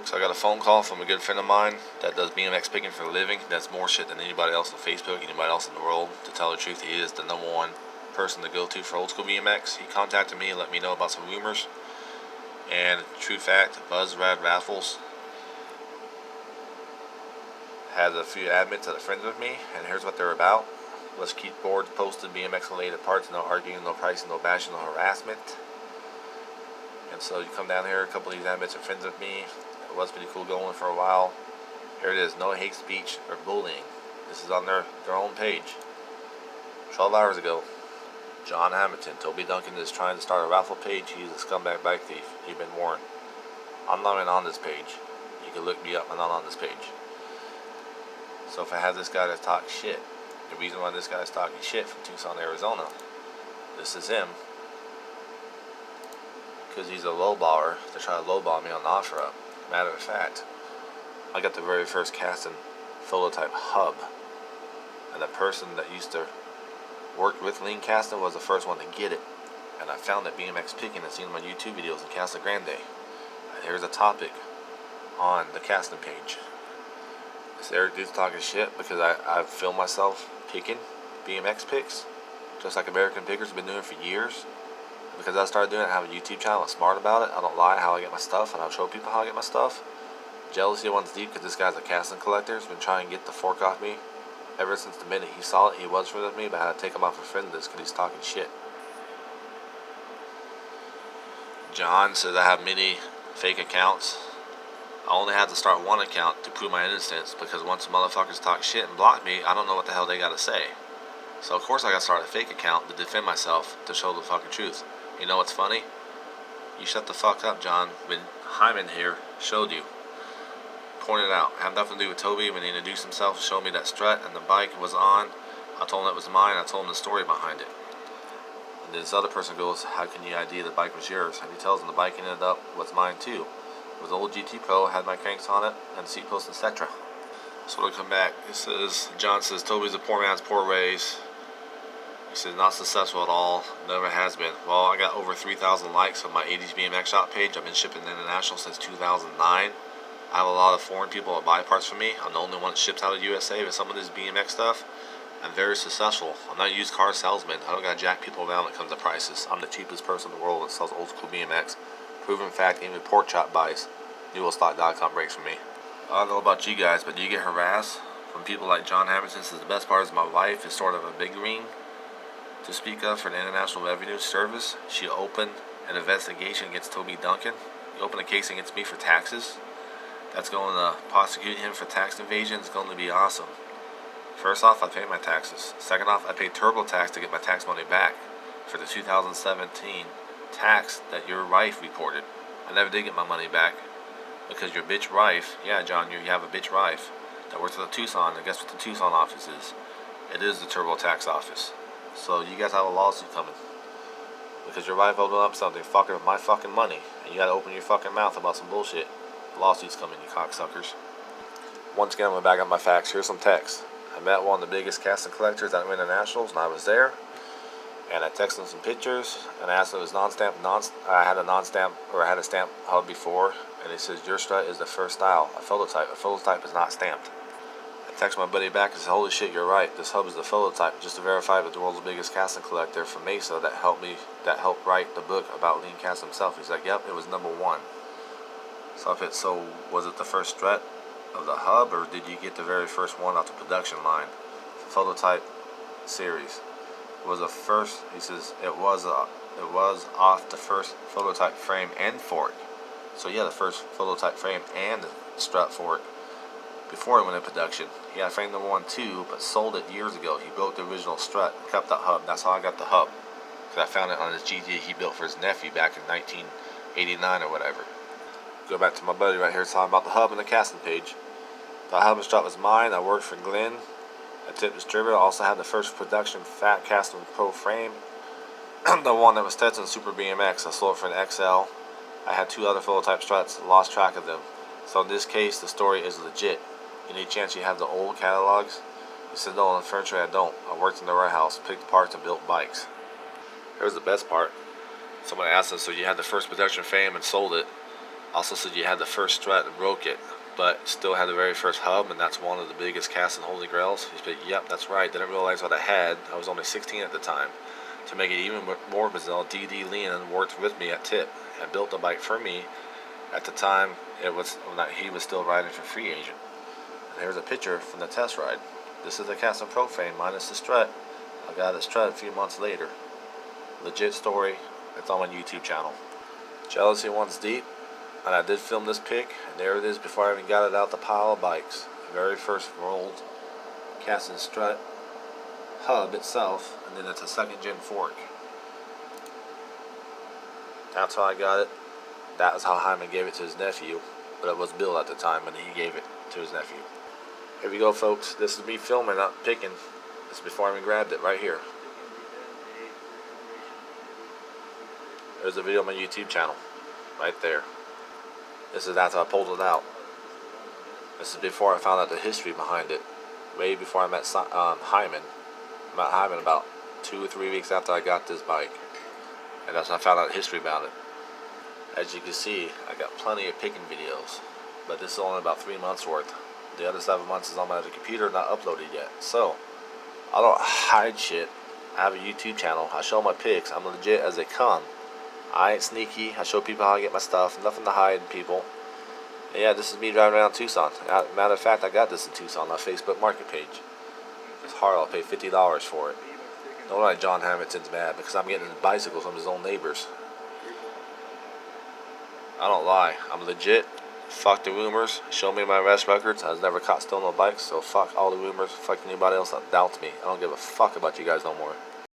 folks. I got a phone call from a good friend of mine that does BMX picking for a living. That's more shit than anybody else on Facebook, anybody else in the world. To tell the truth, he is the number one person to go to for old school BMX. He contacted me and let me know about some rumors. And true fact, Buzz Rad Raffles has a few admins that are friends with me, and here's what they're about. Let's keep boards posted, BMX related parts, no arguing, no pricing, no bashing, no harassment. And so you come down here, a couple of these admins are friends with me. It was pretty cool going for a while. Here it is, no hate speech or bullying. This is on their own page. 12 hours ago, John Hamilton, Toby Duncan is trying to start a raffle page. He's a scumbag bike thief. You've been warned. I'm not even on this page. You can look me up, I'm not on this page. So if I have this guy that talks shit, the reason why this guy is talking shit from Tucson, Arizona, this is him. Because he's a lowballer. They're trying to lowball me on the offer-up. Matter of fact, I got the very first casting Phototype hub. And the person that used to work with Lean Casting was the first one to get it. And I found it BMX picking and seen my YouTube videos in Casa Grande. And here's a topic on the casting page. This Eric dude's talking shit because I filmed myself picking BMX picks. Just like American Pickers have been doing for years. Because I started doing it, I have a YouTube channel, I'm smart about it, I don't lie how I get my stuff, and I'll show people how I get my stuff. Jealousy runs deep because this guy's a casting collector, he's been trying to get the fork off me. Ever since the minute he saw it, he was friends with me, but I had to take him off a friend list because he's talking shit. John says I have many fake accounts. I only had to start one account to prove my innocence, because once motherfuckers talk shit and block me, I don't know what the hell they gotta say. So of course I gotta start a fake account to defend myself, to show the fucking truth. You know what's funny? You shut the fuck up, John, when Hyman here showed you. Pointed out. Had nothing to do with Toby. When he introduced himself, showed me that strut and the bike was on. I told him it was mine. I told him the story behind it. And this other person goes, how can you ID the bike was yours? And he tells him the bike ended up was mine too. It was an old GT Pro, had my cranks on it, and seat post, etc. So we'll come back. It says, John says, Toby's a poor man's poor ways. He says, not successful at all. Never has been. Well, I got over 3,000 likes on my 80s BMX shop page. I've been shipping international since 2009. I have a lot of foreign people that buy parts from me. I'm the only one that ships out of USA with some of this BMX stuff. I'm very successful. I'm not a used car salesman. I don't got to jack people around when it comes to prices. I'm the cheapest person in the world that sells old school BMX. Proven fact, even Pork Chop buys NewellStock.com breaks from me. I don't know about you guys, but do you get harassed from people like John Hamilton? Says the best part is my wife is sort of a big ring to speak of for the International Revenue Service. She opened an investigation against Toby Duncan. He opened a case against me for taxes. That's going to prosecute him for tax evasion. It's going to be awesome. First off, I pay my taxes. Second off, I paid TurboTax to get my tax money back for the 2017 tax that your wife reported. I never did get my money back because your bitch wife, yeah, John, you have a bitch wife that works at the Tucson, and guess what the Tucson office is? It is the TurboTax office. So you guys have a lawsuit coming because your wife opened up something fucking with my fucking money, and you gotta open your fucking mouth about some bullshit. Lawsuits coming, you cocksuckers. Once again, I'm gonna back up my facts. Here's some text. I met one of the biggest casting collectors at Internationals, and I was there. And I texted him some pictures, and I asked him if it was non-stamp. I had a stamp hub before, and he says your strut is the first style, a Phototype. A Phototype is not stamped. I text my buddy back and said, holy shit, you're right. This hub is the Phototype, just to verify that the world's biggest casting collector from Mesa that helped write the book about Lean Cast himself. He's like, yep, it was #1. So was it the first strut of the hub, or did you get the very first one off the production line? The Phototype series was the first. He says it was off the first Phototype frame and fork. So yeah, the first Phototype frame and strut fork before it went in production. He had frame #1 too, but sold it years ago. He broke the original strut and kept that hub. That's how I got the hub, because I found it on his GT he built for his nephew back in 1989 or whatever. Go back to my buddy right here talking about the hub and the casting page. The hub and strut was mine. I worked for Glenn, a tip distributor. I also had the first production fat casting pro frame, the one that was testing Super BMX. I sold it for an XL. I had 2 other Phototype struts, lost track of them. So in this case, the story is legit. Any chance you have the old catalogs? He said, no, on the furniture I don't. I worked in the warehouse, picked parts, and built bikes. Here's the best part. Someone asked him, so you had the first production frame and sold it. Also said you had the first strut and broke it, but still had the very first hub, and that's one of the biggest casting holy grails. He said, yep, that's right. Didn't realize what I had. I was only 16 at the time. To make it even more bizarre, D.D. Leon worked with me at Tip and built the bike for me. At the time, he was still riding for Free Agent. And here's a picture from the test ride. This is the Castle Profane minus the strut. I got the strut a few months later. Legit story. It's on my YouTube channel. Jealousy runs deep, and I did film this pic, and there it is before I even got it out the pile of bikes. The very first rolled casting strut hub itself, and then it's a second gen fork. That's how I got it. That was how Hyman gave it to his nephew, but it was Bill at the time, and he gave it to his nephew. Here we go, folks. This is me filming, not picking. This is before I even grabbed it, right here. There's a video on my YouTube channel, right there. This is after I pulled it out. This is before I found out the history behind it. Way before I met Hyman. I met Hyman about 2 or 3 weeks after I got this bike. And that's when I found out the history about it. As you can see, I got plenty of picking videos. But this is only about 3 months worth. The other 7 months is on my other computer, not uploaded yet. So, I don't hide shit. I have a YouTube channel. I show my pics. I'm legit as they come. I ain't sneaky. I show people how I get my stuff. Nothing to hide, people. And yeah, this is me driving around Tucson. Matter of fact, I got this in Tucson on my Facebook market page. It's hard. I'll pay $50 for it. No wonder John Hamilton's mad, because I'm getting bicycles from his own neighbors. I don't lie. I'm legit. Fuck the rumors. Show me my arrest records. I was never caught stealing no bikes, so fuck all the rumors. Fuck anybody else that doubts me. I don't give a fuck about you guys no more.